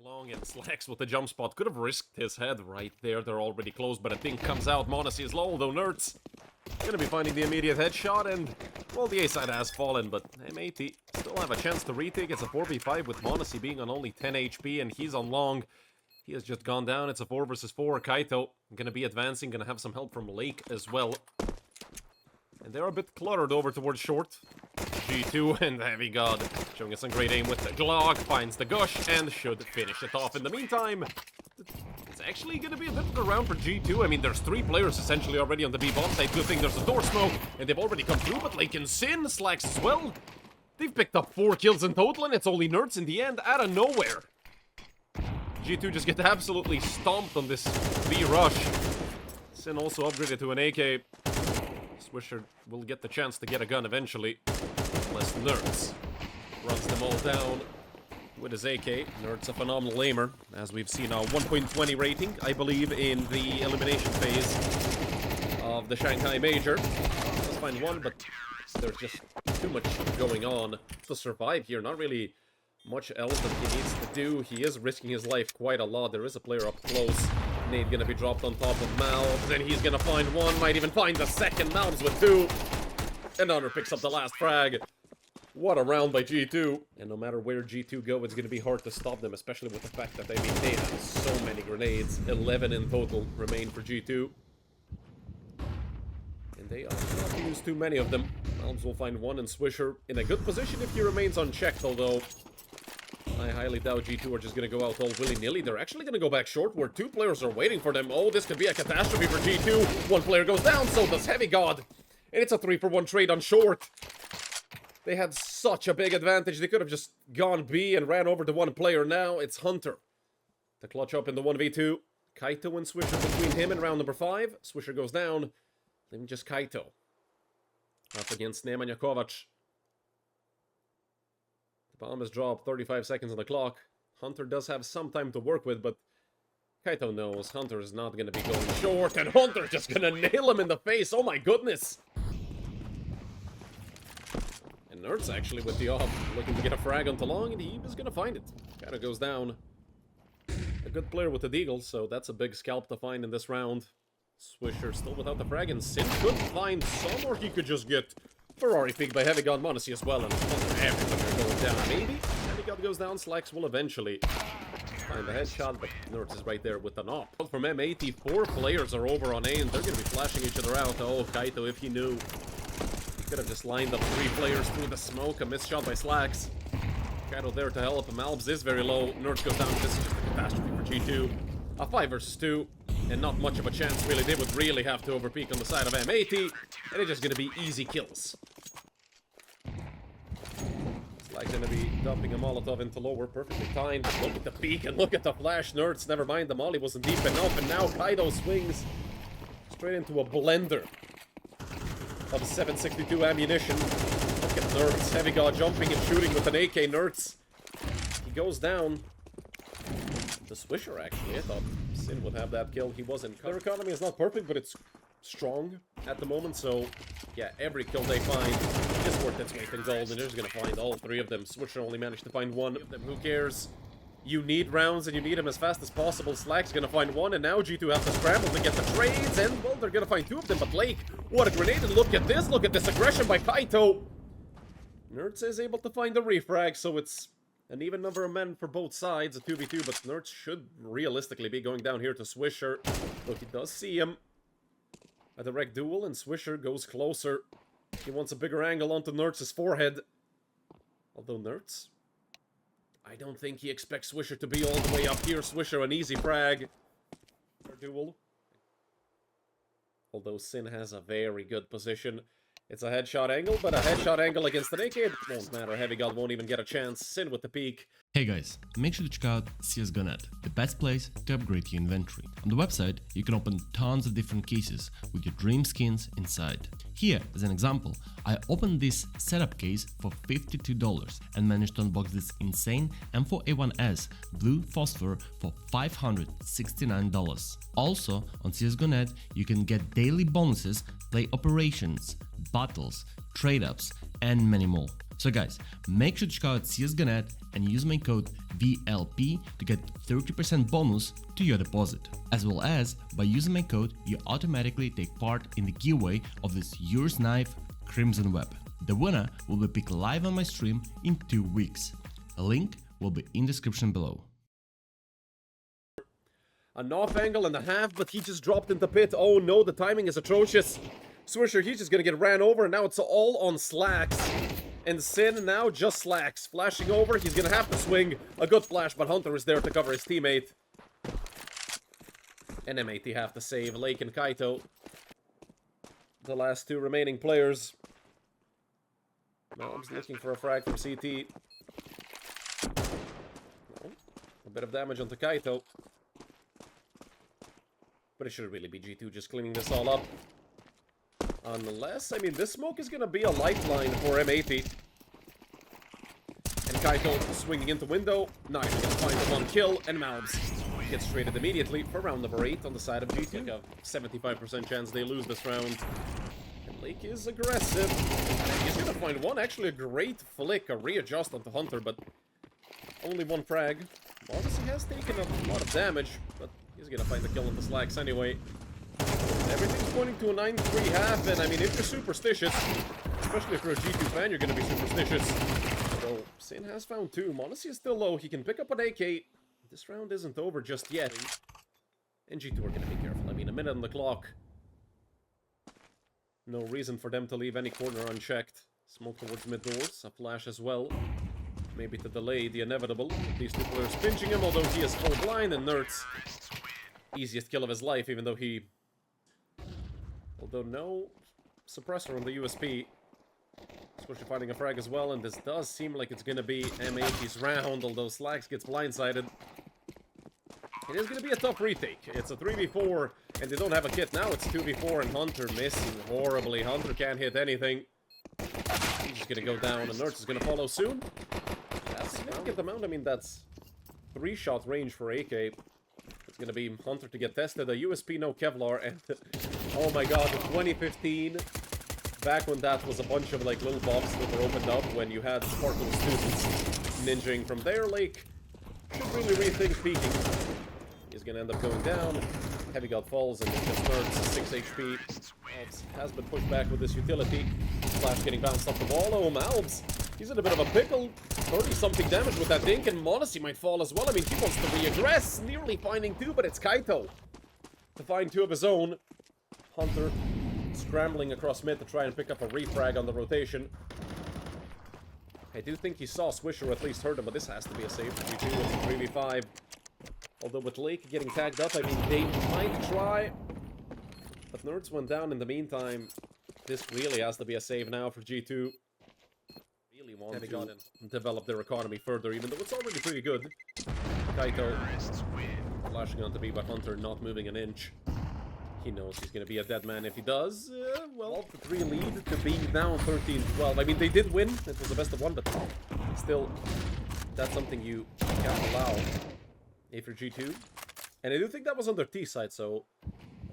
long, and Slacks with the jump spot could have risked his head right there. They're already close, but a thing comes out. m80 is low, though Nerds gonna be finding the immediate headshot, and well, the A side has fallen, but M80 still have a chance to retake. It's a 4v5 with m80 being on only 10 HP, and he's on long. He has just gone down. It's a 4 versus 4. Kaito gonna be advancing, gonna have some help from Lake as well. And they're a bit cluttered over towards short. G2 and Heavy God showing us some great aim with the Glock, finds the Gush, and should finish it off. In the meantime, it's actually going to be a bit of a round for G2. I mean, there's 3 players essentially already on the B bomb side. Good thing there's a door smoke, and they've already come through, but Lake and Sin, Slacks as well. They've picked up 4 kills in total, and it's only Nerds in the end, out of nowhere. G2 just get absolutely stomped on this B rush. Sin also upgraded to an AK. Swisher will get the chance to get a gun eventually. Unless Nerds runs them all down with his AK. Nerds a phenomenal aimer, as we've seen a 1.20 rating, I believe, in the elimination phase of the Shanghai Major. Let's find one, but there's just too much going on to survive here. Not really much else that he needs to do. He is risking his life quite a lot. There is a player up close. Nade gonna be dropped on top of Malves, and he's gonna find one, might even find the second. Malves with 2. And Honor picks up the last frag. What a round by G2. And no matter where G2 go, it's gonna be hard to stop them, especially with the fact that, I mean, they have so many grenades. 11 in total remain for G2. And they are not to use too many of them. Malves will find one, and Swisher in a good position if he remains unchecked, although I highly doubt G2 are just going to go out all willy-nilly. They're actually going to go back short where 2 players are waiting for them. Oh, this could be a catastrophe for G2. 1 player goes down, so does Heavy God. And it's a 3-for-1 trade on short. They had such a big advantage. They could have just gone B and ran over to 1 player. Now it's Hunter to clutch up in the 1v2. Kaito and Swisher between him and round number 5. Swisher goes down. Leaving just Kaito up against Nemanja Kovac. Bomb is dropped, 35 seconds on the clock. Hunter does have some time to work with, but Kaito knows Hunter is not going to be going short, and Hunter's just going to nail him in the face. Oh my goodness. And Nerds actually with the op, looking to get a frag onto long, and he is going to find it. Kaito goes down. A good player with the deagle, so that's a big scalp to find in this round. Swisher still without the frag, and Sin could find some, or he could just get Ferrari peaked by Heavy God m80 as well, and everybody going down. Maybe Heavy God goes down. Slacks will eventually find the headshot, but Nerds is right there with the knock. From M80, 4 players are over on A, and they're going to be flashing each other out. Oh, Kaito, if he knew, he could have just lined up 3 players through the smoke. A missed shot by Slacks. Kaito there to help him. Malves is very low. Nerds goes down. This is just a catastrophe for G2. A 5 versus 2. And not much of a chance, really. They would really have to overpeak on the side of M80. And it's just going to be easy kills. It's like going to be dumping a Molotov into lower. Perfectly timed. Look at the peak and look at the flash. Nerds, never mind. The molly wasn't deep enough. And now Kaito swings straight into a blender of 762 ammunition. Look at Nerds. Heavy God jumping and shooting with an AK. Nerds. He goes down. The Swisher, actually. I thought Sin would have that kill. He wasn't. Their economy is not perfect, but it's strong at the moment, so yeah, every kill they find is worth its weight in gold, and they're just gonna find all 3 of them. Swisher only managed to find 1 of them. Who cares? You need rounds, and you need them as fast as possible. Slack's gonna find 1, and now G2 have to scramble to get the trades, and well, they're gonna find 2 of them, but Lake, what a grenade, and look at this aggression by Kaito. Nerds is able to find the refrag, so it's an even number of men for both sides, a 2v2, but Nerds should realistically be going down here to Swisher. Look, he does see him. A direct duel, and Swisher goes closer. He wants a bigger angle onto Nerds' forehead. Although Nerds, I don't think he expects Swisher to be all the way up here. Swisher, an easy frag. Duel. Although Sin has a very good position. It's a headshot angle, but a headshot angle against an AK, it won't matter. Heavy God won't even get a chance. Sin with the peak. Hey guys, make sure to check out CSGO.net, the best place to upgrade your inventory. On the website, you can open tons of different cases with your dream skins inside. Here, as an example, I opened this setup case for $52 and managed to unbox this insane M4A1S blue phosphor for $569. Also, on CSGO.net, you can get daily bonuses, play operations, battles, trade-ups, and many more. So guys, make sure to check out CSGO.net and use my code VLP to get 30% bonus to your deposit. As well as, by using my code, you automatically take part in the giveaway of this Yours Knife Crimson Web. The winner will be picked live on my stream in 2 weeks. A link will be in description below. A off angle and a half, but he just dropped into pit. Oh no, the timing is atrocious. Swisher, he's just gonna get ran over, and now it's all on Slacks. And Sin now just Slacks. Flashing over, he's gonna have to swing. A good flash, but Hunter is there to cover his teammate. And M80 have to save Lake and Kaito. The last two remaining players. Mom's looking for a frag from CT. No. A bit of damage onto Kaito. But it should really be G2 just cleaning this all up. Unless, I mean, this smoke is gonna be a lifeline for M80. And Kaito swinging into window. Not even gonna find the one kill. And Malbs gets traded immediately for round number 8 on the side of G2. Like a 75% chance they lose this round. And Lake is aggressive. And he's gonna find one, actually a great flick, a readjust onto Hunter, but only one frag. Obviously has taken a lot of damage, but he's gonna find the kill on the Slacks anyway. Everything's pointing to a 9-3 half, and I mean, if you're superstitious, especially if you're a G2 fan, you're gonna be superstitious. So, Sin has found 2. Monacy is still low. He can pick up an AK. This round isn't over just yet. And G2 are gonna be careful. I mean, a minute on the clock. No reason for them to leave any corner unchecked. Smoke towards mid doors. A flash as well. Maybe to delay the inevitable. These two players pinching him, although he is full blind, and Nerds. Easiest kill of his life, even though he... Although no suppressor on the USP. Especially finding a frag as well, and this does seem like it's gonna be M80's round, although Slacks gets blindsided. It is gonna be a tough retake. It's a 3v4, and they don't have a kit now. It's 2v4, and Hunter missing horribly. Hunter can't hit anything. He's just gonna go down, and Nerds is gonna follow soon. That's a significant amount. I mean, that's 3-shot range for AK. It's gonna be Hunter to get tested. A USP, no Kevlar, and oh my god, 2015. Back when that was a bunch of like little bombs that were opened up when you had Sparkle students ninjing from there. Lake should really rethink peeking. He's gonna end up going down. Heavy God falls and it just burns 6 HP. Malbs has been pushed back with this utility. Flash getting bounced off the wall. Oh, Malbs. He's in a bit of a pickle. 30-something damage with that dink, and Monacy might fall as well. I mean, he wants to re-aggress. Nearly finding 2, but it's Kaito to find 2 of his own. Hunter scrambling across mid to try and pick up a refrag on the rotation. I do think he saw Swisher, or at least heard him, but this has to be a save for G2. It's a 3v5. Although with Lake getting tagged up, I mean, they might try. But Nerds went down in the meantime. This really has to be a save now for G2. Really want to develop their economy further, even though it's already pretty good. Kaito flashing onto B, but Hunter not moving an inch. He knows he's going to be a dead man if he does. Well, the 3 lead to be now 13-12. I mean, they did win. It was the best of 1, but still, that's something you can't allow. A for G2. And I do think that was on their T side, so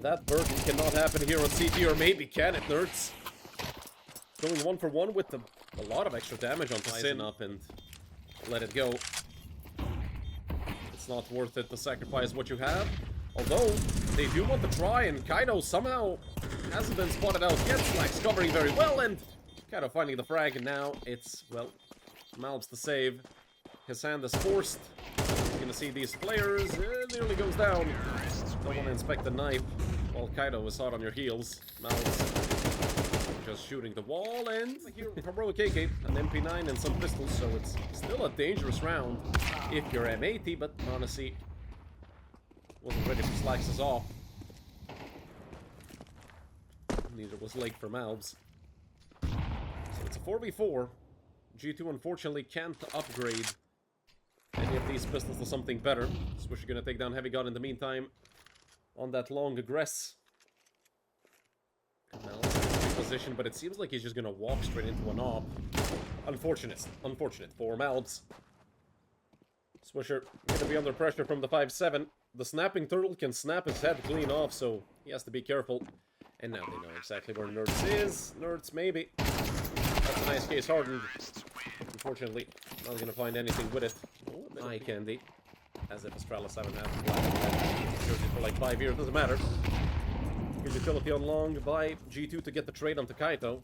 that burden cannot happen here on CT, or maybe can it, Nerds? Going 1 for 1 with a lot of extra damage onto Sin up and let it go. It's not worth it to sacrifice what you have. Although, they do want to try, and Kaito somehow hasn't been spotted out yet. Slacks covering very well, and Kaito finding the frag, and now it's, well, Malbs to save. His hand is forced. He's gonna see these players. Nearly goes down. Don't want to inspect the knife while Kaito is hot on your heels. Malbs just shooting the wall, and here heroic AK, an MP9 and some pistols, so it's still a dangerous round if you're M80, but honestly, wasn't ready for Slacks' off. Neither was Lake for Malbs. So it's a 4v4. G2 unfortunately can't upgrade any of these pistols to something better. Swisher gonna take down Heavy God in the meantime on that long aggress. Malbs in position, but it seems like he's just gonna walk straight into an op. Unfortunate for Malbs. Swisher gonna be under pressure from the 5-7. The snapping turtle can snap his head clean off, so he has to be careful. And now they know exactly where Nerds is. Nerds, maybe. That's a nice case hardened. Unfortunately, Not gonna find anything with it. Oh, eye candy. As if Astralis haven't had searching for like 5 years, doesn't matter. Good utility on long by G2 to get the trade onto Kaito.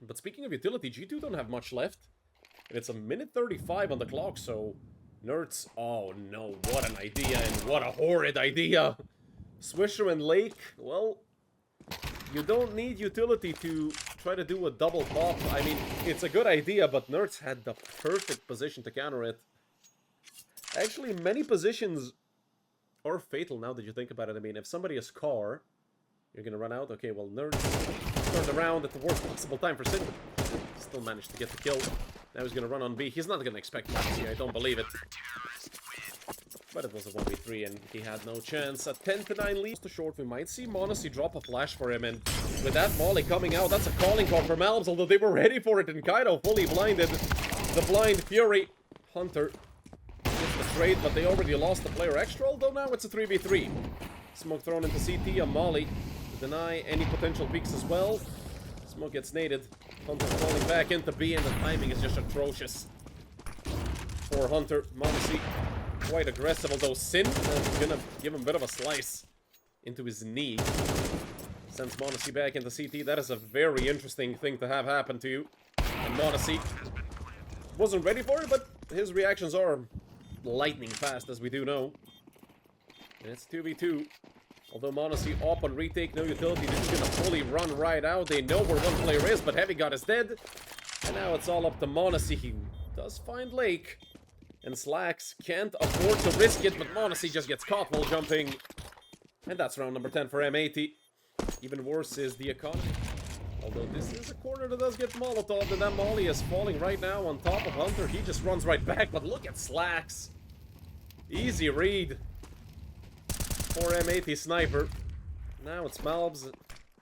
But speaking of utility, G2 don't have much left. And it's a minute 35 on the clock, so... Nerds, oh no, what an idea, and what a horrid idea! Swisher and Lake, well... You don't need utility to try to do a double pop. I mean, it's a good idea, but Nerds had the perfect position to counter it. Actually, many positions are fatal now that you think about it. I mean, if somebody is car, you're gonna run out. Okay, well, Nerds turned around at the worst possible time for Sid, but still managed to get the kill. Now he's gonna run on B. He's not gonna expect that here, I don't believe it. But it was a 1v3 and he had no chance. A 10-9 lead to short. We might see m80 drop a flash for him, and with that molly coming out, that's a calling card for Malbs, although they were ready for it, and Kaito fully blinded. The blind Fury. Hunter gets the trade, but they already lost the player extra, although now it's a 3v3. Smoke thrown into CT, a molly to deny any potential peeks as well. Smoke gets naded. Hunter falling back into B, and the timing is just atrocious. For Hunter, m80 quite aggressive, although Sin is gonna give him a bit of a slice into his knee. Sends m80 back into CT. That is a very interesting thing to have happen to you. And m80 wasn't ready for it, but his reactions are lightning fast, as we do know. And it's 2v2. Although m80 up on retake, no utility, they're just gonna fully run right out. They know where one player is, but Heavy God is dead. And now it's all up to m80. He does find Lake. And Slacks can't afford to risk it, but m80 just gets caught while jumping. And that's round number 10 for M80. Even worse is the economy. Although this is a corner that does get Molotov, and that Molly is falling right now on top of Hunter. He just runs right back, but look at Slacks. Easy read for M80 Sniper. Now it's Malbs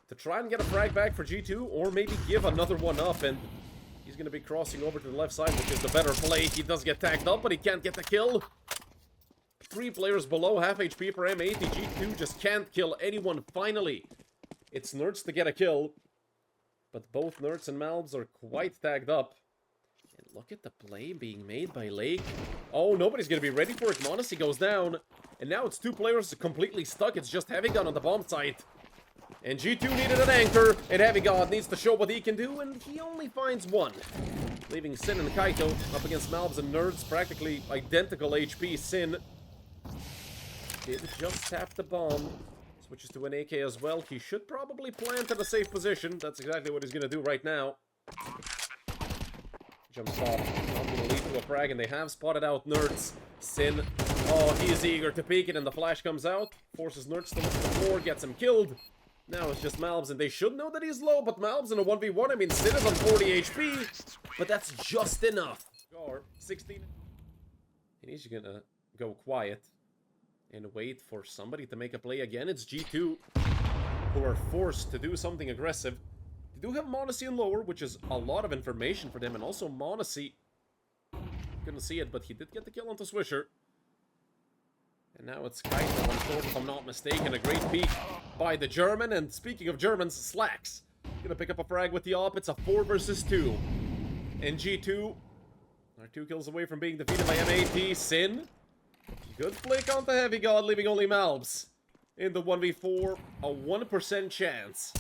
to try and get a frag back for G2, or maybe give another one up, and he's going to be crossing over to the left side, which is the better play. He does get tagged up, but he can't get the kill. 3 players below, half HP for M80. G2 just can't kill anyone finally. It's Nerds to get a kill, but both Nerds and Malbs are quite tagged up. And look at the play being made by Lake. Oh, nobody's going to be ready for it. m80 goes down, and now it's 2 players completely stuck. It's just Heavy Gun on the bomb site. And G2 needed an anchor, and Heavy God needs to show what he can do, and he only finds one. Leaving Sin and Kaito up against Malbs and Nerds, practically identical HP. Sin did just tap the bomb. Switches to an AK as well. He should probably plant at a safe position. That's exactly what he's going to do right now. Jumps off. Not going to lead to a frag, and they have spotted out Nerds. Sin, oh, he's eager to peek it, and the flash comes out. Forces Nerds to look at the floor, gets him killed. Now it's just Malbs, and they should know that he's low, but Malbs in a 1v1, I mean, Sin is on 40 HP, but that's just enough. 16. And he's gonna go quiet and wait for somebody to make a play again. It's G2 who are forced to do something aggressive. They do have m80 in lower, which is a lot of information for them, and also m80, couldn't see it, but he did get the kill onto Swisher. And now it's Kaito on short, if I'm not mistaken. A great peek by the German. And speaking of Germans, Slacks gonna pick up a frag with the op. It's a 4 versus 2. And G2 are 2 kills away from being defeated by M80. Sin, good flick onto Heavy God, leaving only Malbs in the 1v4. A 1% chance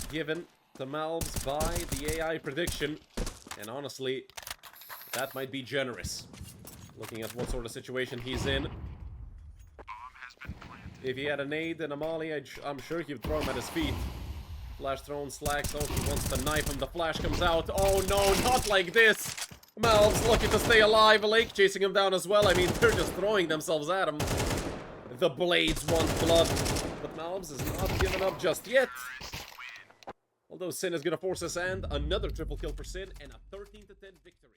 given to Malbs by the AI prediction. And honestly, that might be generous, looking at what sort of situation he's in. If he had a nade and a molly, I'm sure he'd throw him at his feet. Flash thrown, Slacks. Oh, he wants to knife him. The flash comes out. Oh no, not like this. Malbs lucky to stay alive. Lake chasing him down as well. I mean, they're just throwing themselves at him. The blades want blood. But Malbs is not giving up just yet. Although Sin is going to force his hand. Another triple kill for Sin and a 13-10 victory.